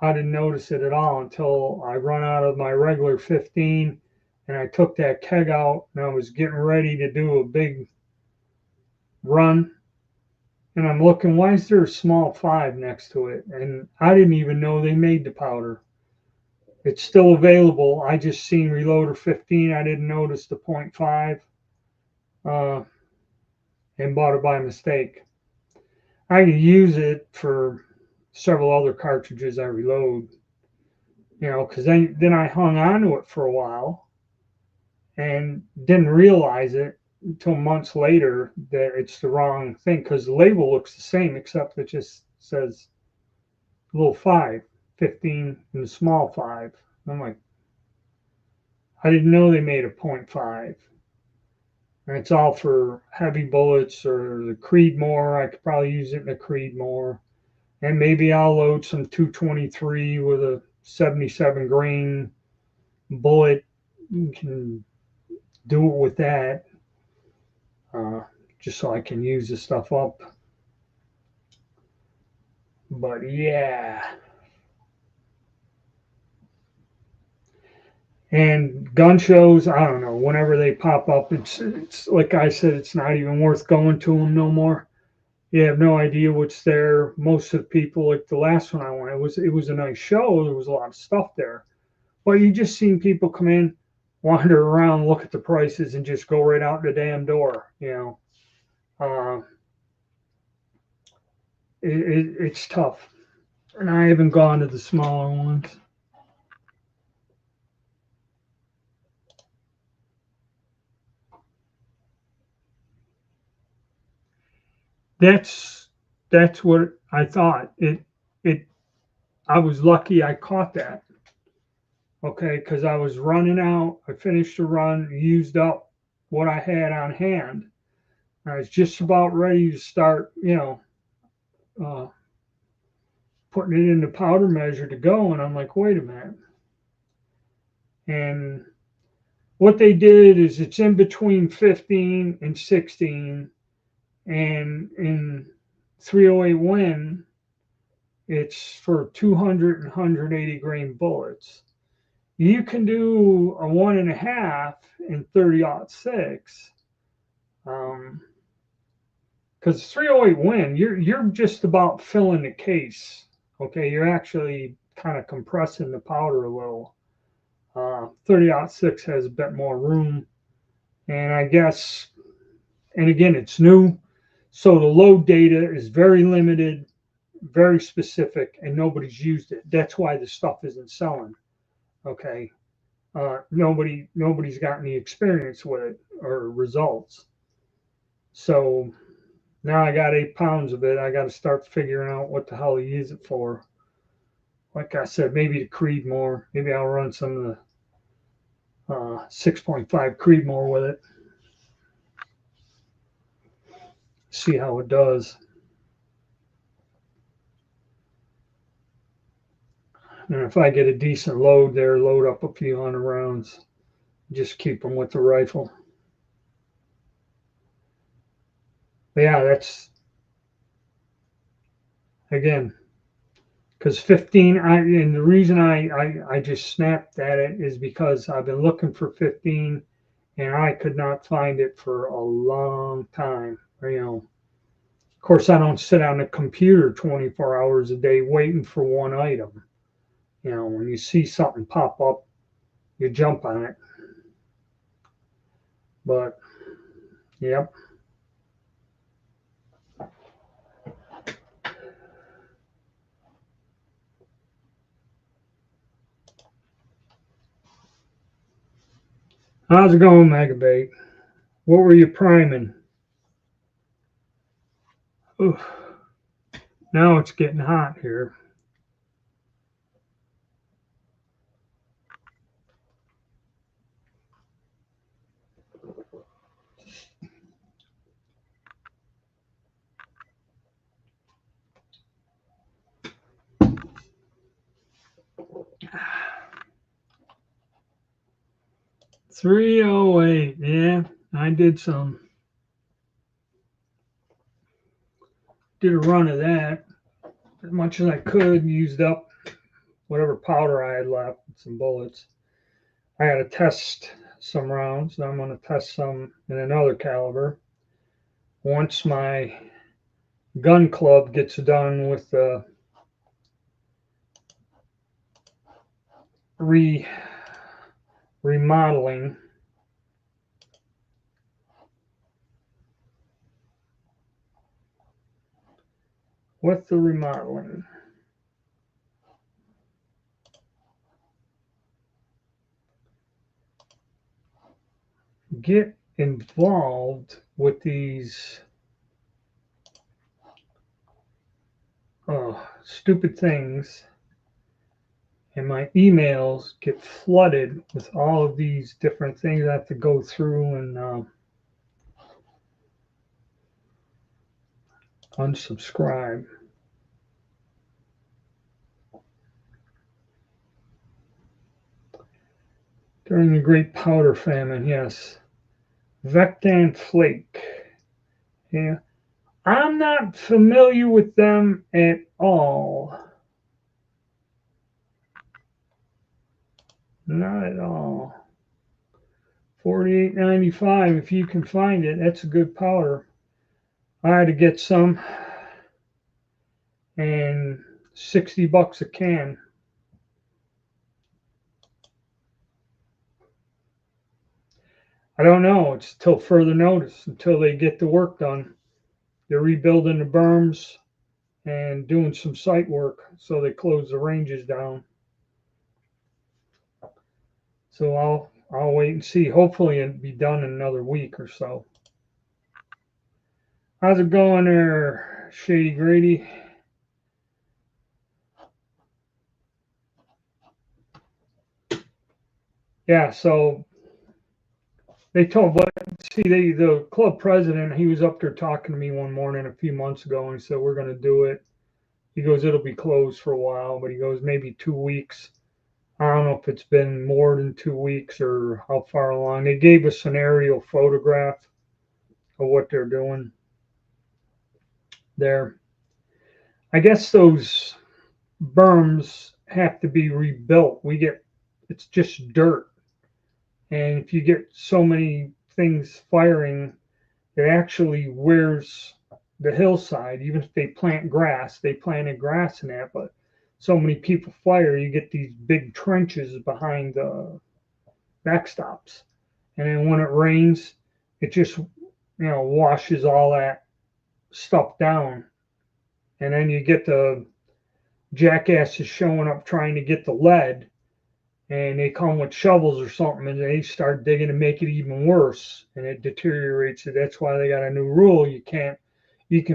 I didn't notice it at all until I run out of my regular 15 and I took that keg out and I was getting ready to do a big run. And I'm looking, why is there a small 5 next to it? And I didn't even know they made the powder. It's still available. I just seen Reloader 15. I didn't notice the 0.5 and bought it by mistake. I can use it for several other cartridges I reload, because then I hung on to it for a while and didn't realize it until months later that it's the wrong thing because the label looks the same except it just says little 5, 15, and the small 5. I'm like, I didn't know they made a 0.5. And it's all for heavy bullets or the Creedmoor. I could probably use it in a Creedmoor. And maybe I'll load some 223 with a 77 grain bullet. You can do it with that, just so I can use the stuff up. But yeah. And gun shows, I don't know, whenever they pop up, it's like I said, it's not even worth going to them no more. You have no idea what's there. Most of the people, like the last one I went, it was a nice show. There was a lot of stuff there, but you just seen people come in, wander around, look at the prices, and just go right out the damn door. It's tough, and I haven't gone to the smaller ones. That's what I thought. It I was lucky I caught that. Okay, because I was running out. I finished the run, used up what I had on hand. I was just about ready to start, uh, putting it in the powder measure to go, and I'm like, wait a minute. And what they did is it's in between 15 and 16, and in 308 Win, it's for 200 and 180 grain bullets. You can do a 1.5 in 30-06. Because 308 Win, you're just about filling the case. Okay, you're actually kind of compressing the powder a little. 30-06 has a bit more room, and I guess, and again, it's new, so the load data is very limited, very specific, and nobody's used it. That's why the stuff isn't selling. Okay, nobody's got any experience with it or results. So now I got 8 pounds of it. I got to start figuring out what the hell to use it for. Like I said, maybe to Creedmoor. Maybe I'll run some of the 6.5 Creedmoor with it. See how it does. And if I get a decent load there, load up a few hundred rounds, just keep them with the rifle. But yeah, that's, again, because 15, and the reason I just snapped at it is because I've been looking for 15 and I could not find it for a long time. Of course, I don't sit on the computer 24 hours a day waiting for one item. When you see something pop up, you jump on it. But, yep. How's it going, Megabait? What were you priming? Oof. Now it's getting hot here. .308, yeah, I did a run of that, as much as I could, used up whatever powder I had left, some bullets. I got to test some rounds. I'm going to test some in another caliber. Once my gun club gets done with the remodeling, get involved with these stupid things, and my emails get flooded with all of these different things I have to go through and unsubscribe. During the Great Powder Famine, yes. Vectan Flake. Yeah. I'm not familiar with them at all. Not at all. $48.95 if you can find it. That's a good powder. I had to get some, and $60 a can. I don't know. It's till further notice, until they get the work done. They're rebuilding the berms and doing some site work, so they close the ranges down. So I'll wait and see. Hopefully it'll be done in another week or so. How's it going there, Shady Grady? Yeah, so they told, but see, the club president, he was up there talking to me one morning a few months ago, and he said, we're going to do it. He goes, it'll be closed for a while, but he goes, maybe 2 weeks. I don't know if it's been more than 2 weeks or how far along. They gave us an aerial photograph of what they're doing there. I guess those berms have to be rebuilt. It's just dirt. And if you get so many things firing, it actually wears the hillside. Even if they plant grass, they planted grass in that, but so many people fire, you get these big trenches behind the backstops. And then when it rains, it just washes all that stuff down. And then you get the jackasses showing up trying to get the lead, and they come with shovels or something, and they start digging to make it even worse, and it deteriorates it. That's why they got a new rule: you can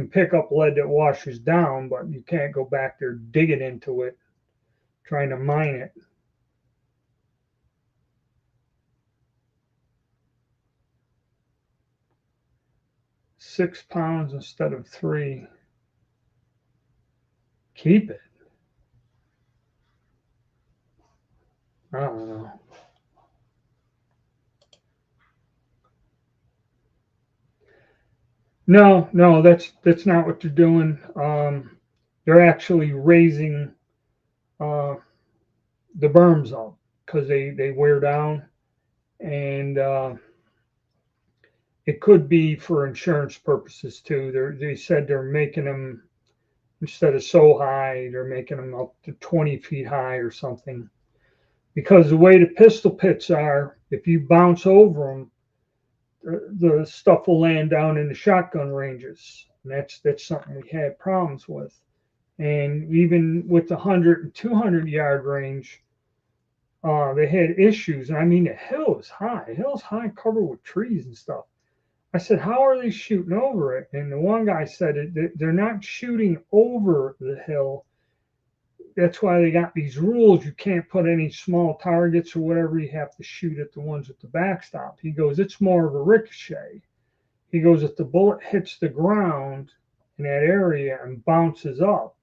pick up lead that washes down, but you can't go back there digging into it, trying to mine it. £6 instead of 3. Keep it. I don't know. No, no, that's not what they're doing. They're actually raising uh, the berms up because they wear down, and it could be for insurance purposes too. They said they're making them, instead of so high, they're making them up to 20 feet high or something. Because the way the pistol pits are, if you bounce over them, the stuff will land down in the shotgun ranges. And that's something we had problems with. And even with the 100 and 200-yard range, they had issues. And I mean, the hill is high. The hill's high, covered with trees and stuff. I said, how are they shooting over it? And the one guy said they're not shooting over the hill. That's why they got these rules. You can't put any small targets or whatever. You have to shoot at the ones at the backstop. He goes, it's more of a ricochet. He goes, if the bullet hits the ground in that area and bounces up,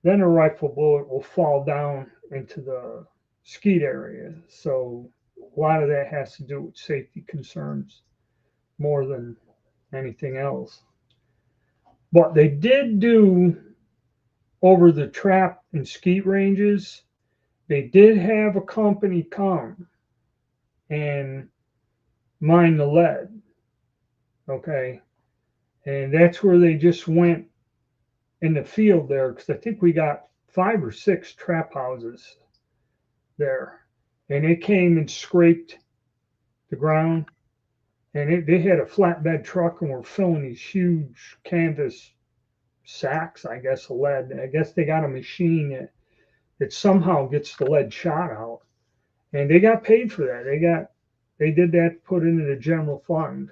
then a rifle bullet will fall down into the skeet area. So a lot of that has to do with safety concerns more than anything else. But they did do over the trap and skeet ranges, they did have a company come and mine the lead. Okay. And that's where they just went in the field there, because I think we got 5 or 6 trap houses there. And they came and scraped the ground, and they had a flatbed truck and were filling these huge canvas sacks, I guess, of lead. I guess they got a machine that somehow gets the lead shot out, and they got paid for that. They did that, put into the general fund.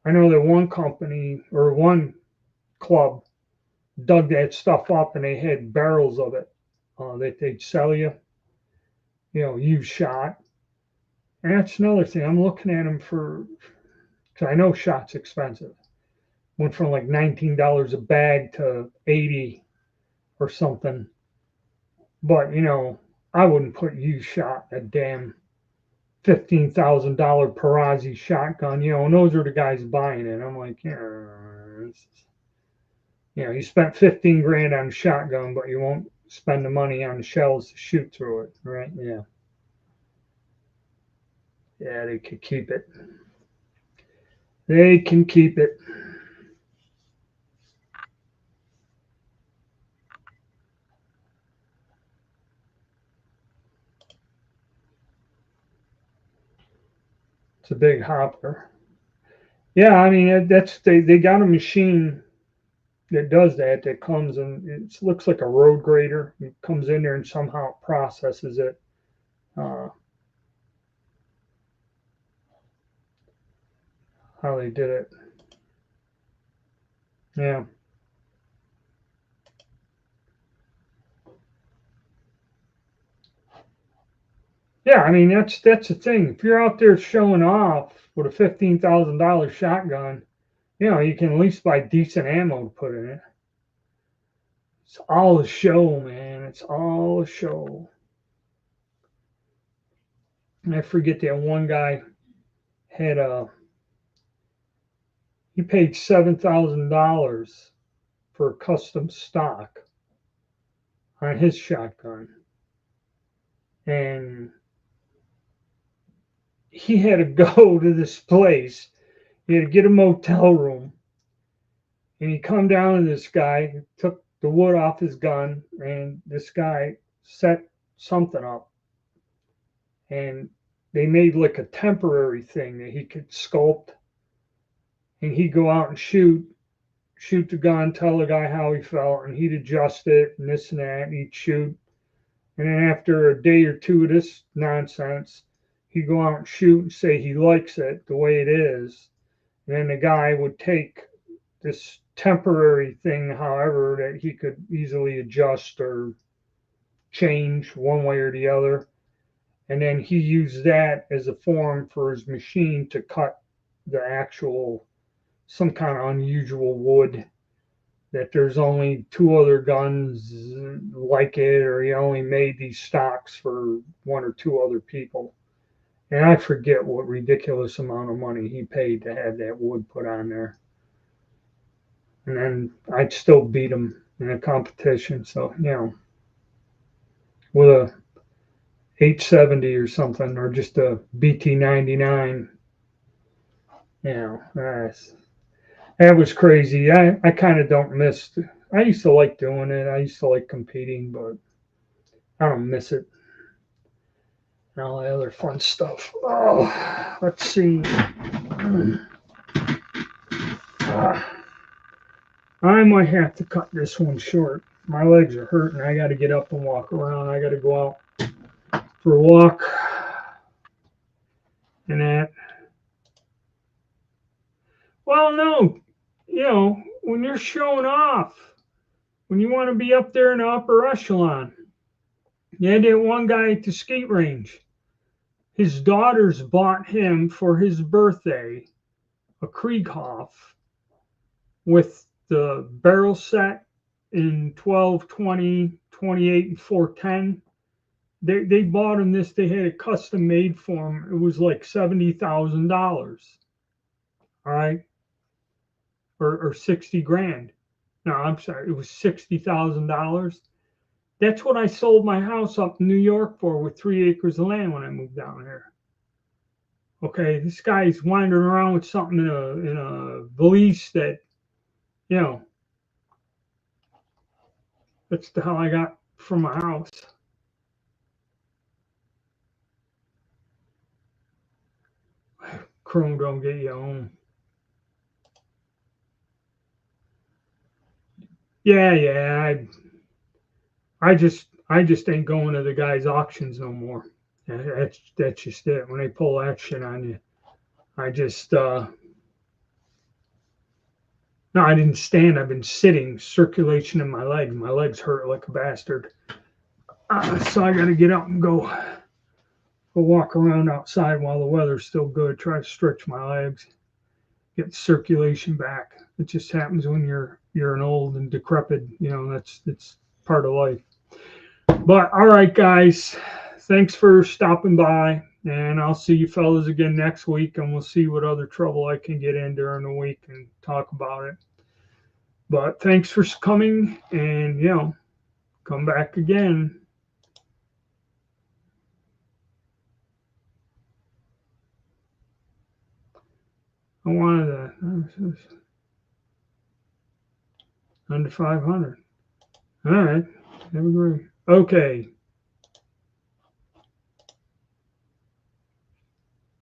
I know that one company or one club dug that stuff up, and they had barrels of it that they'd sell you, used shot. And that's another thing. I'm looking at them because I know shot's expensive. Went from like $19 a bag to 80 or something. But I wouldn't put used shot a damn $15,000 Perazzi shotgun. And those are the guys buying it. I'm like, you spent 15 grand on a shotgun, but you won't spend the money on the shells to shoot through it, right? Yeah. Yeah, they could keep it. They can keep it. It's a big hopper. Yeah, I mean they got a machine that does that comes and it looks like a road grader. It comes in there and somehow processes it. How they did it. Yeah. Yeah, I mean that's the thing. If you're out there showing off with a $15,000 shotgun, you can at least buy decent ammo to put in it. It's all a show, man. It's all a show. And I forget that one guy had he paid $7,000 for custom stock on his shotgun, and he had to go to this place. He had to get a motel room, and he come down to this guy, took the wood off his gun, and this guy set something up, and they made like a temporary thing that he could sculpt, and he'd go out and shoot the gun, tell the guy how he felt, and he'd adjust it and this and that, and he'd shoot. And then after a day or two of this nonsense, he'd go out and shoot and say he likes it the way it is. And then the guy would take this temporary thing, however, that he could easily adjust or change one way or the other. And then he used that as a form for his machine to cut the actual, some kind of unusual wood that there's only two other guns like it, or he only made these stocks for one or two other people. And I forget what ridiculous amount of money he paid to have that wood put on there. And then I'd still beat him in a competition. So, with a 870 or something, or just a BT99, that was crazy. I kind of don't miss. I used to like doing it. I used to like competing, but I don't miss it. And all the other fun stuff. Oh, let's see. I might have to cut this one short. My legs are hurting. I got to get up and walk around. I got to go out for a walk and that. Well, no, when you're showing off, when you want to be up there in the upper echelon, you had that one guy at the skate range. His daughters bought him for his birthday a Krieghoff with the barrel set in 12, 20, 28, and 410. They bought him this. They had it custom made for him. It was like $70,000. All right, or 60 grand. No, I'm sorry, it was $60,000. That's what I sold my house up in New York for with 3 acres of land when I moved down here. Okay, this guy's wandering around with something in a valise that, that's the hell I got from my house. Chrome don't get you home. Yeah. I just ain't going to the guy's auctions no more. That's just it. When they pull that shit on you, I just no, I didn't stand. I've been sitting. Circulation in my legs. My legs hurt like a bastard. So I got to get out and go walk around outside while the weather's still good. Try to stretch my legs, get circulation back. It just happens when you're an old and decrepit. That's part of life. But all right, guys, thanks for stopping by, and I'll see you fellas again next week, and we'll see what other trouble I can get in during the week and talk about it. But thanks for coming, and come back again. I wanted to under 500. All right, have a great. Okay.